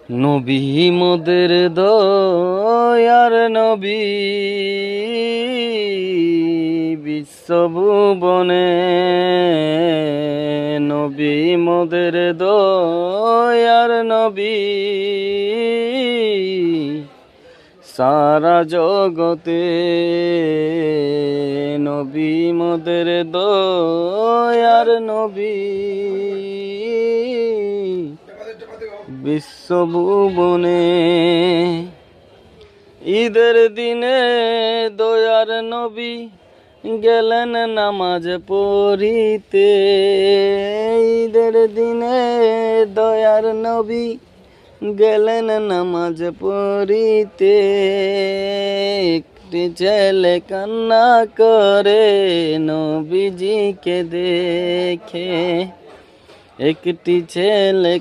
নবী মোদের দয়ার নবী, বিশ্বভুবনে নবী মোদের দয়ার নবী, সারা জগতে নবী মোদের দয়ার নবী, বিশ্বভুবনে। ঈদের দিনে দয়ার নবী গেলেন নামাজ পড়িতে, ঈদের দিনে দয়ার নবী গেলেন নামাজ পড়িতে। একটি ছেলে কান্না করে নবীজিকে দেখে, একটি ছেলে